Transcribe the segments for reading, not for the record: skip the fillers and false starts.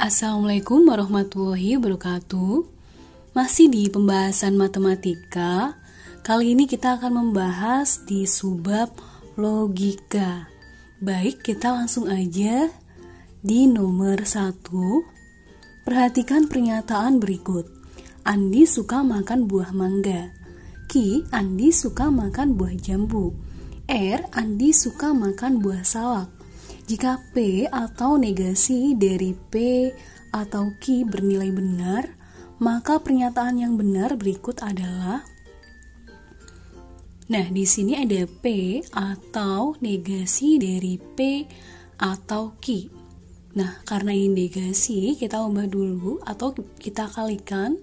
Assalamualaikum warahmatullahi wabarakatuh. Masih di pembahasan matematika. Kali ini kita akan membahas di subbab logika. Baik, kita langsung aja di nomor 1. Perhatikan pernyataan berikut. Andi suka makan buah mangga. Ki, Andi suka makan buah jambu. R, Andi suka makan buah salak. Jika P atau negasi dari P atau Q bernilai benar, maka pernyataan yang benar berikut adalah. Nah, di sini ada P atau negasi dari P atau Q. Nah, karena ini negasi, kita ubah dulu atau kita kalikan.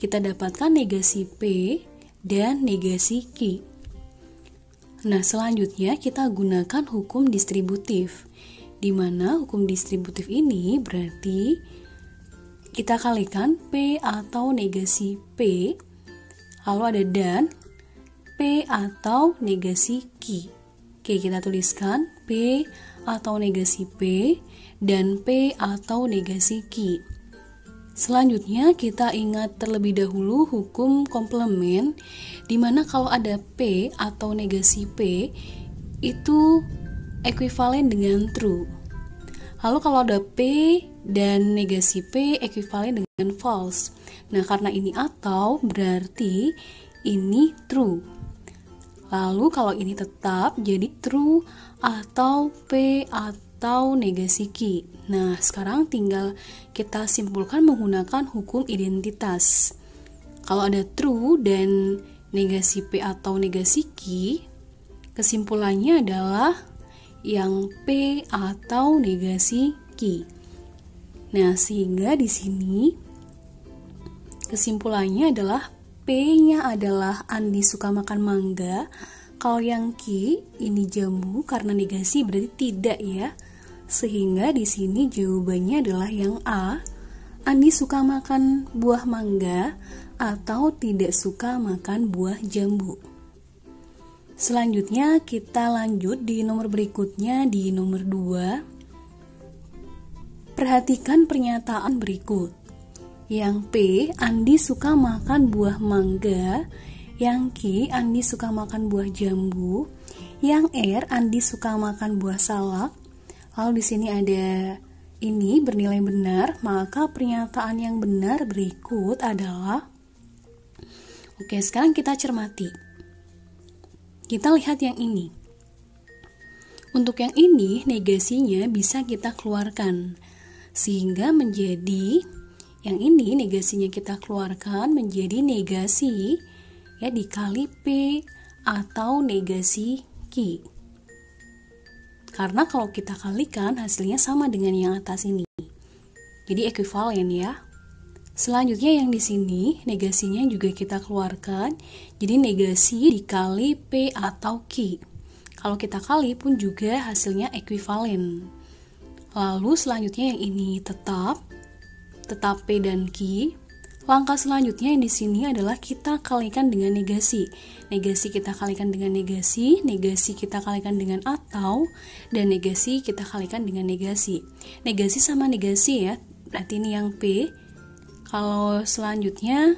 Kita dapatkan negasi P dan negasi Q. Nah, selanjutnya kita gunakan hukum distributif, di mana hukum distributif ini berarti kita kalikan P atau negasi P, lalu ada dan P atau negasi Q. Oke, kita tuliskan P atau negasi P dan P atau negasi Q. Selanjutnya kita ingat terlebih dahulu hukum komplement, di mana kalau ada P atau negasi P itu ekuivalen dengan true. Lalu kalau ada P dan negasi P ekuivalen dengan false. Nah, karena ini atau berarti ini true. Lalu kalau ini tetap jadi true atau P atau negasi Q. Nah, sekarang tinggal kita simpulkan menggunakan hukum identitas. Kalau ada true dan negasi P atau negasi Q, kesimpulannya adalah yang P atau negasi Q. Nah, sehingga di sini kesimpulannya adalah P-nya adalah Andi suka makan mangga. Kalau yang Q ini jambu, karena negasi berarti tidak ya. Sehingga di sini jawabannya adalah yang A. Andi suka makan buah mangga atau tidak suka makan buah jambu. Selanjutnya kita lanjut di nomor berikutnya, di nomor 2. Perhatikan pernyataan berikut. Yang P, Andi suka makan buah mangga. Yang Q, Andi suka makan buah jambu. Yang R, Andi suka makan buah salak. Lalu di sini ada ini bernilai benar, maka pernyataan yang benar berikut adalah. Oke, sekarang kita cermati. Kita lihat yang ini. Untuk yang ini negasinya bisa kita keluarkan sehingga menjadi yang ini negasinya kita keluarkan menjadi negasi ya dikali P atau negasi Q. Karena kalau kita kalikan hasilnya sama dengan yang atas ini. Jadi ekuivalen ya. Selanjutnya yang di sini negasinya juga kita keluarkan. Jadi negasi dikali P atau Q. Kalau kita kali pun juga hasilnya ekuivalen. Lalu selanjutnya yang ini tetap P dan Q. Langkah selanjutnya yang di sini adalah kita kalikan dengan negasi. Negasi kita kalikan dengan negasi kita kalikan dengan atau, dan negasi kita kalikan dengan negasi. Negasi sama negasi ya. Berarti ini yang P. Kalau selanjutnya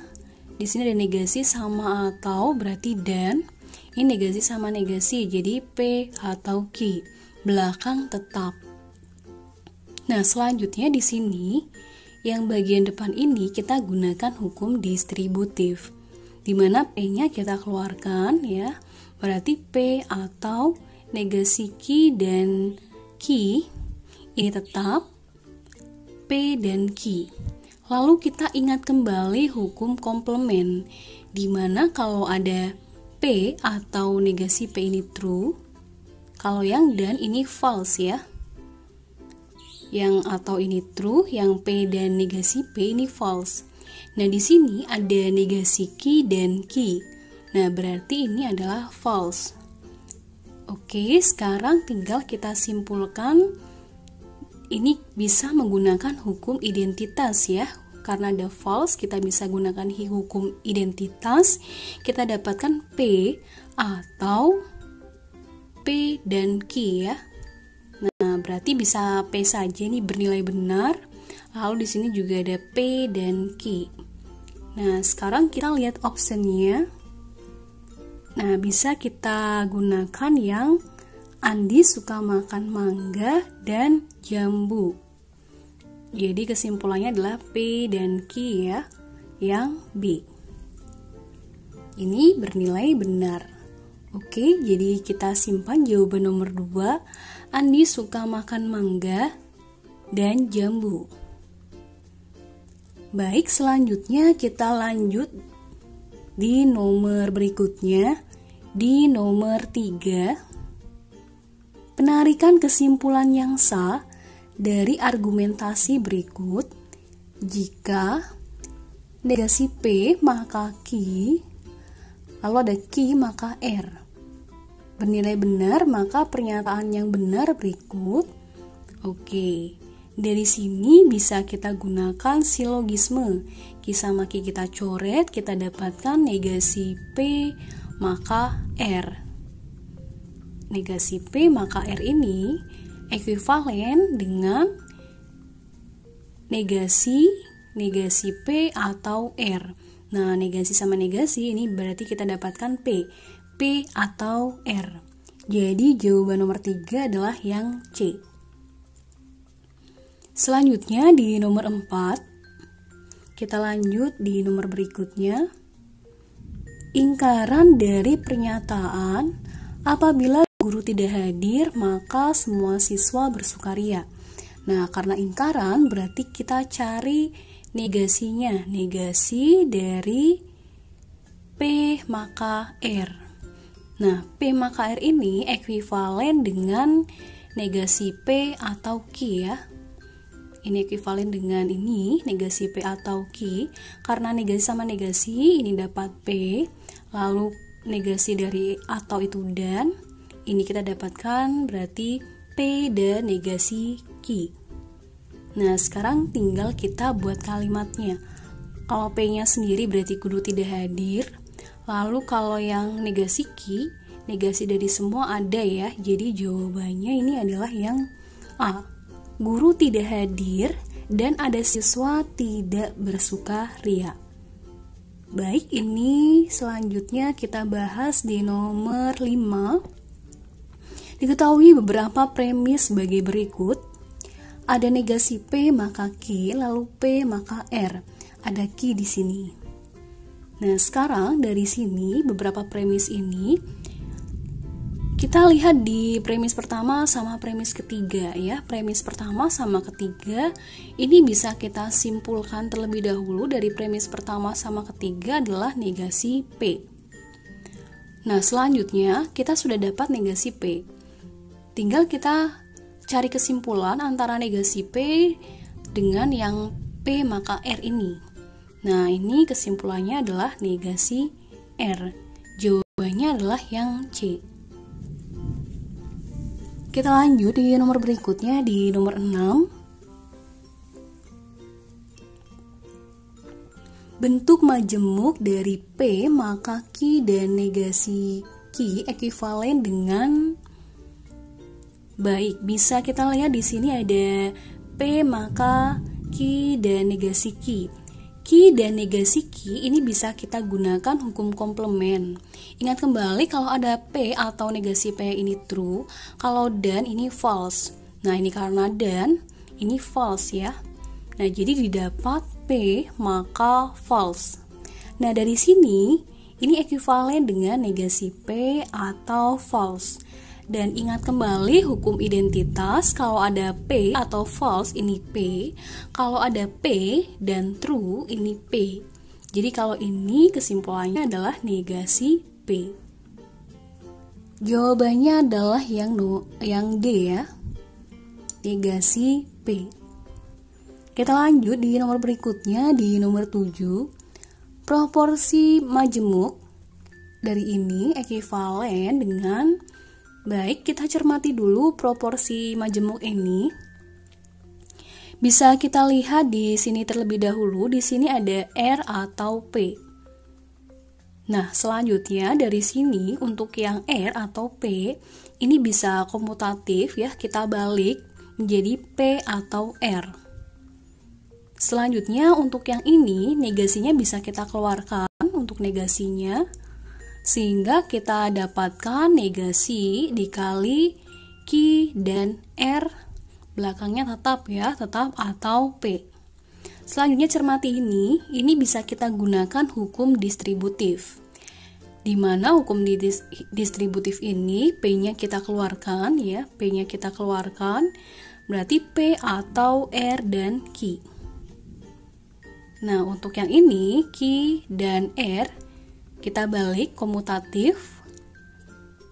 di sini ada negasi sama atau, berarti dan. Ini negasi sama negasi, jadi P atau Q. Belakang tetap. Nah, selanjutnya di sini yang bagian depan ini kita gunakan hukum distributif, di mana P-nya kita keluarkan ya, berarti P atau negasi Q dan Q ini tetap P dan Q. Lalu kita ingat kembali hukum komplement, di mana kalau ada P atau negasi P ini true, kalau yang dan ini false ya. Yang atau ini true, yang P dan negasi P ini false. Nah, di sini ada negasi Q dan Q. Nah, berarti ini adalah false. Oke, sekarang tinggal kita simpulkan. Ini bisa menggunakan hukum identitas ya. Karena ada false, kita bisa gunakan hukum identitas. Kita dapatkan P atau P dan Q ya. Nah, berarti bisa P saja nih bernilai benar. Lalu di sini juga ada P dan Q. Nah, sekarang kita lihat optionnya. Nah, bisa kita gunakan yang Andi suka makan mangga dan jambu. Jadi kesimpulannya adalah P dan Q ya, yang B. Ini bernilai benar. Oke, jadi kita simpan jawaban nomor 2. Andi suka makan mangga dan jambu. Baik, selanjutnya kita lanjut di nomor berikutnya. Di nomor 3, penarikan kesimpulan yang sah dari argumentasi berikut. Jika negasi P maka Q, lalu ada Q maka R. Bernilai benar, maka pernyataan yang benar berikut. Oke, dari sini bisa kita gunakan silogisme. Q sama Q kita coret, kita dapatkan negasi P maka R. Negasi P maka R ini ekuivalen dengan negasi P atau R. Nah, negasi sama negasi ini berarti kita dapatkan P atau R. Jadi jawaban nomor 3 adalah yang C. Selanjutnya di nomor 4, kita lanjut di nomor berikutnya. Ingkaran dari pernyataan, apabila guru tidak hadir maka semua siswa bersukaria. Nah, karena ingkaran berarti kita cari negasinya. Negasi dari P maka R. Nah, P maka R ini ekuivalen dengan negasi P atau Q ya. Ini ekuivalen dengan ini, negasi P atau Q. Karena negasi sama negasi, ini dapat P. Lalu negasi dari atau itu dan. Ini kita dapatkan berarti P dan negasi Q. Nah, sekarang tinggal kita buat kalimatnya. Kalau P-nya sendiri berarti guru tidak hadir. Lalu kalau yang negasi Q, negasi dari semua ada ya. Jadi jawabannya ini adalah yang A. Guru tidak hadir dan ada siswa tidak bersukaria. Baik, ini selanjutnya kita bahas di nomor 5. Diketahui beberapa premis sebagai berikut. Ada negasi P maka Q, lalu P maka R. Ada Q di sini. Nah, sekarang dari sini beberapa premis ini kita lihat di premis pertama sama premis ketiga ya. Premis pertama sama ketiga ini bisa kita simpulkan terlebih dahulu. Dari premis pertama sama ketiga adalah negasi P. Nah, selanjutnya kita sudah dapat negasi P. Tinggal kita cari kesimpulan antara negasi P dengan yang P maka R ini. Nah, ini kesimpulannya adalah negasi R. Jawabannya adalah yang C. Kita lanjut di nomor berikutnya, di nomor 6. Bentuk majemuk dari P maka Q dan negasi Q ekuivalen dengan. Baik, bisa kita lihat di sini ada P maka Q dan negasi Q. Q dan negasi Q ini bisa kita gunakan hukum komplement. Ingat kembali kalau ada P atau negasi P ini true, kalau dan ini false. Nah, ini karena dan, ini false ya. Nah, jadi didapat P maka false. Nah, dari sini ini ekuivalen dengan negasi P atau false. Dan ingat kembali hukum identitas, kalau ada P atau false ini P, kalau ada P dan true ini P. Jadi kalau ini kesimpulannya adalah negasi P. Jawabannya adalah yang D ya. Negasi P. Kita lanjut di nomor berikutnya, di nomor 7. Proporsi majemuk dari ini ekuivalen dengan. Baik, kita cermati dulu proporsi majemuk ini. Bisa kita lihat di sini terlebih dahulu, di sini ada R atau P. Nah, selanjutnya dari sini untuk yang R atau P, ini bisa komutatif ya, kita balik menjadi P atau R. Selanjutnya untuk yang ini negasinya bisa kita keluarkan untuk negasinya, sehingga kita dapatkan negasi dikali Q dan R, belakangnya tetap ya, tetap atau P. Selanjutnya cermati ini bisa kita gunakan hukum distributif. Di mana hukum distributif ini P-nya kita keluarkan ya, P-nya kita keluarkan, berarti P atau R dan Q. Nah, untuk yang ini Q dan R kita balik komutatif.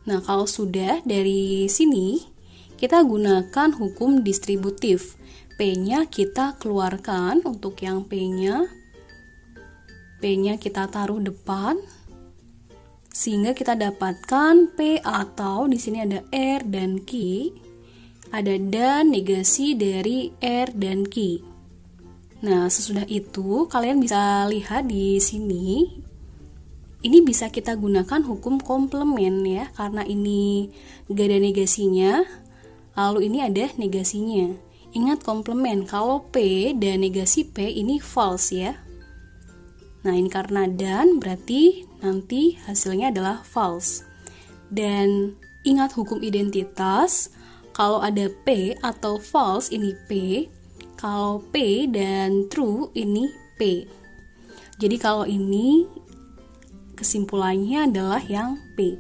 Nah, kalau sudah dari sini kita gunakan hukum distributif. P-nya kita keluarkan untuk yang P-nya kita taruh depan, sehingga kita dapatkan P atau di sini ada R dan Q, ada dan negasi dari R dan Q. Nah, sesudah itu kalian bisa lihat di sini, ini bisa kita gunakan hukum komplement ya, karena ini gak ada negasinya, lalu ini ada negasinya. Ingat komplement, kalau P dan negasi P ini false ya. Nah, ini karena dan berarti nanti hasilnya adalah false. Dan ingat hukum identitas, kalau ada P atau false ini P, kalau P dan true ini P. Jadi kalau ini kesimpulannya adalah yang P.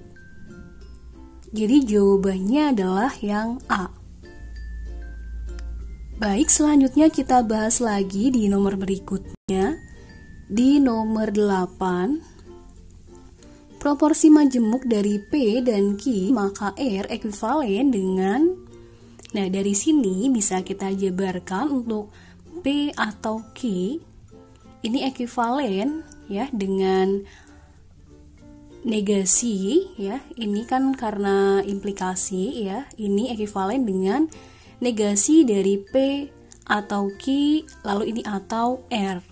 Jadi jawabannya adalah yang A. Baik, selanjutnya kita bahas lagi di nomor berikutnya. Di nomor 8, proporsi majemuk dari P dan Q maka R ekuivalen dengan. Nah, dari sini bisa kita jabarkan untuk P atau Q ini ekuivalen ya dengan negasi ya. Ini kan karena implikasi ya. Ini ekuivalen dengan negasi dari P atau Q, lalu ini atau R.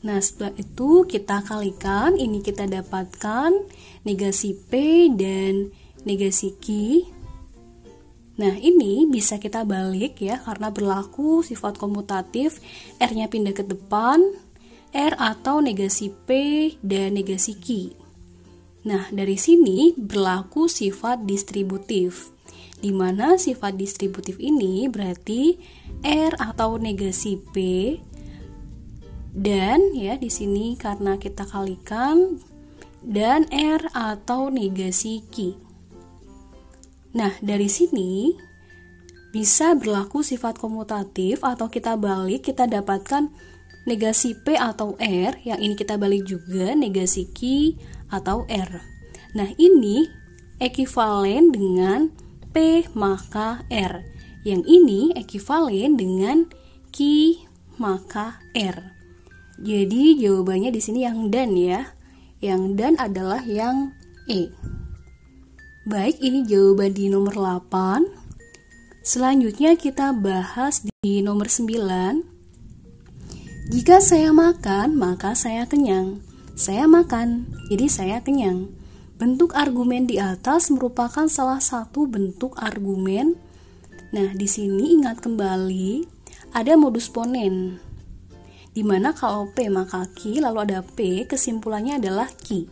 Nah, setelah itu kita kalikan, ini kita dapatkan negasi P dan negasi Q. Nah, ini bisa kita balik ya, karena berlaku sifat komutatif, R-nya pindah ke depan, R atau negasi P dan negasi Q. Nah, dari sini berlaku sifat distributif, di mana sifat distributif ini berarti R atau negasi P dan ya di sini karena kita kalikan dan R atau negasi Q. Nah, dari sini bisa berlaku sifat komutatif atau kita balik, kita dapatkan negasi P atau R, yang ini kita balik juga negasi Q atau R. Nah, ini ekuivalen dengan P maka R. Yang ini ekuivalen dengan Q maka R. Jadi jawabannya di sini yang dan ya. Yang dan adalah yang E. Baik, ini jawaban di nomor 8. Selanjutnya kita bahas di nomor 9. Jika saya makan, maka saya kenyang. Saya makan, jadi saya kenyang. Bentuk argumen di atas merupakan salah satu bentuk argumen. Nah, di sini ingat kembali ada modus ponen. Dimana kalau P maka Q, lalu ada P, kesimpulannya adalah Q.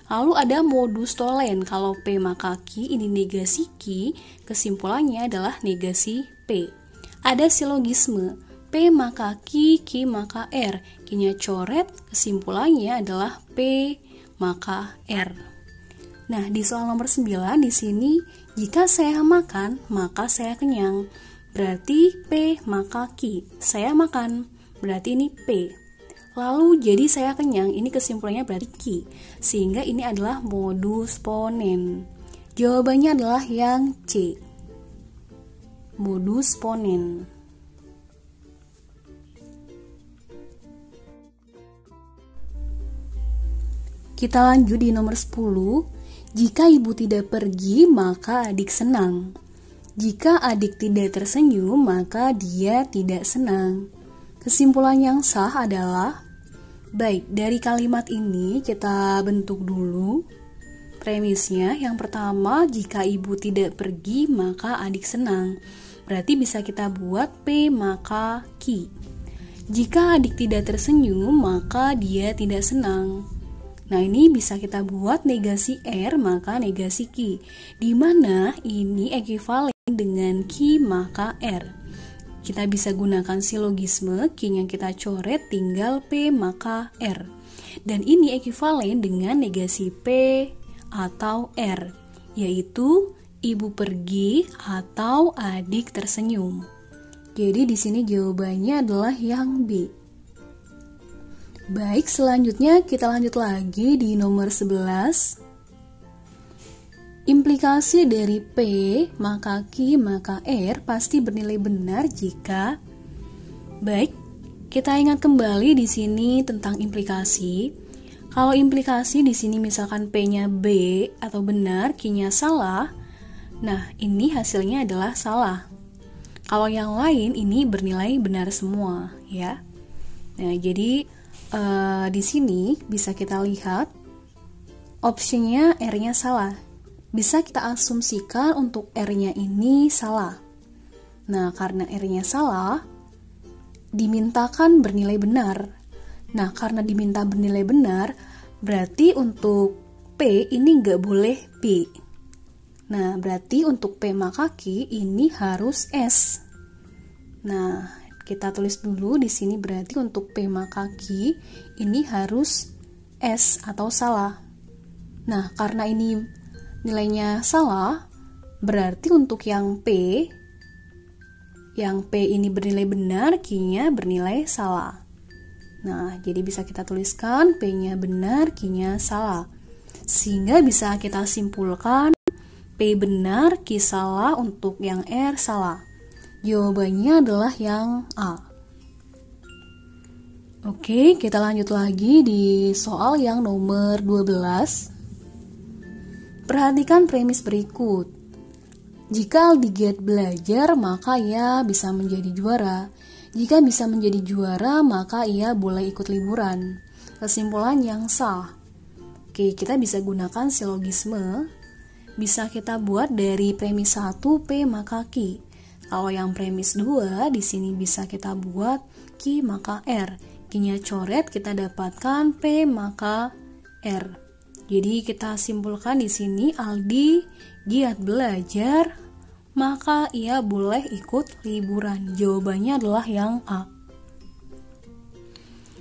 Lalu ada modus tolen, kalau P maka Q, ini negasi Q, kesimpulannya adalah negasi P. Ada silogisme, P maka Q, Q maka R, Q-nya coret, kesimpulannya adalah P maka R. Nah, di soal nomor 9 di sini, jika saya makan, maka saya kenyang. Berarti P maka Q, saya makan, berarti ini P. Lalu jadi saya kenyang, ini kesimpulannya berarti Q, sehingga ini adalah modus ponen. Jawabannya adalah yang C, modus ponen. Kita lanjut di nomor 10. Jika ibu tidak pergi, maka adik senang. Jika adik tidak tersenyum, maka dia tidak senang. Kesimpulan yang sah adalah, baik, dari kalimat ini kita bentuk dulu premisnya. Yang pertama, jika ibu tidak pergi, maka adik senang. berarti bisa kita buat P maka Q. Jika adik tidak tersenyum, maka dia tidak senang. Nah, ini bisa kita buat negasi R maka negasi Q, di mana ini ekuivalen dengan Q maka R. Kita bisa gunakan silogisme, Q-nya kita coret, tinggal P maka R. Dan ini ekuivalen dengan negasi P atau R, yaitu ibu pergi atau adik tersenyum. Jadi di sini jawabannya adalah yang B. Baik, selanjutnya kita lanjut lagi di nomor 11. Implikasi dari P maka Q maka R pasti bernilai benar jika. Baik, kita ingat kembali di sini tentang implikasi. Kalau implikasi di sini misalkan P-nya B atau benar, Q-nya salah. Nah, ini hasilnya adalah salah. Kalau yang lain ini bernilai benar semua, ya. Nah, jadi di sini bisa kita lihat opsinya R-nya salah. Bisa kita asumsikan untuk R-nya ini salah. Nah, karena R-nya salah, dimintakan bernilai benar. Nah, karena diminta bernilai benar, berarti untuk P ini nggak boleh B. Nah, berarti untuk P maka Q ini harus S. Nah, kita tulis dulu di sini berarti untuk P maka Q ini harus S atau salah. Nah, karena ini nilainya salah, berarti untuk yang P ini bernilai benar, Q-nya bernilai salah. Nah, jadi bisa kita tuliskan P-nya benar, Q-nya salah. Sehingga bisa kita simpulkan P benar, Q salah, untuk yang R salah. Jawabannya adalah yang A. Oke, kita lanjut lagi di soal yang nomor 12. Perhatikan premis berikut. Jika Aldi giat belajar, maka ia bisa menjadi juara. Jika bisa menjadi juara, maka ia boleh ikut liburan. Kesimpulan yang sah. Oke, kita bisa gunakan silogisme. Bisa kita buat dari premis 1 P maka Q. Kalau yang premis 2 di sini bisa kita buat Q maka R. Q-nya coret, kita dapatkan P maka R. Jadi kita simpulkan di sini Aldi giat belajar, maka ia boleh ikut liburan. Jawabannya adalah yang A.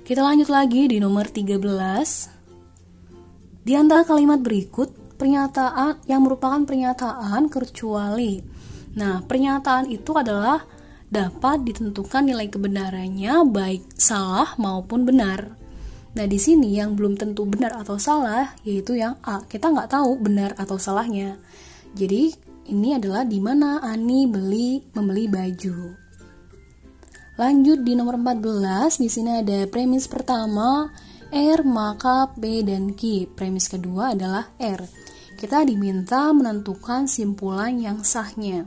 Kita lanjut lagi di nomor 13. Di antara kalimat berikut, pernyataan yang merupakan pernyataan kecuali. Nah, pernyataan itu adalah dapat ditentukan nilai kebenarannya baik salah maupun benar. Nah, di sini yang belum tentu benar atau salah yaitu yang A. Kita nggak tahu benar atau salahnya. Jadi, ini adalah di mana Ani membeli baju. Lanjut di nomor 14, di sini ada premis pertama R maka P dan Q. Premis kedua adalah R. Kita diminta menentukan simpulan yang sahnya.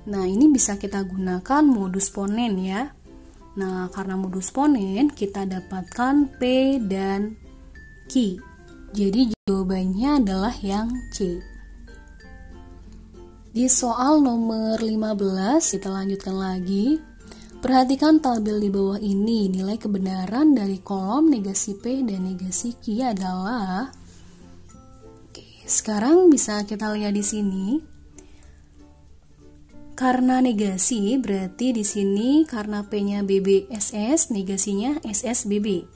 Nah, ini bisa kita gunakan modus ponen ya. Nah, karena modus ponen kita dapatkan P dan Q. Jadi jawabannya adalah yang C. Di soal nomor 15 kita lanjutkan lagi. Perhatikan tabel di bawah ini. Nilai kebenaran dari kolom negasi P dan negasi Q adalah. Sekarang bisa kita lihat di sini. Karena negasi berarti di sini karena P-nya BBSS, negasinya SSBB.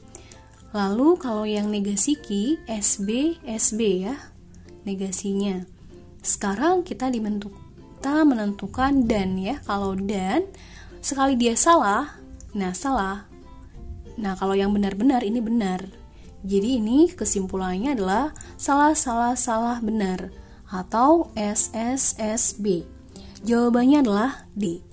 Lalu kalau yang negasi Q, SB ya, negasinya. Sekarang kita menentukan dan ya. Kalau dan sekali dia salah, nah salah. Nah, kalau yang benar-benar ini benar. Jadi ini kesimpulannya adalah salah benar atau SSSB. Jawabannya adalah D.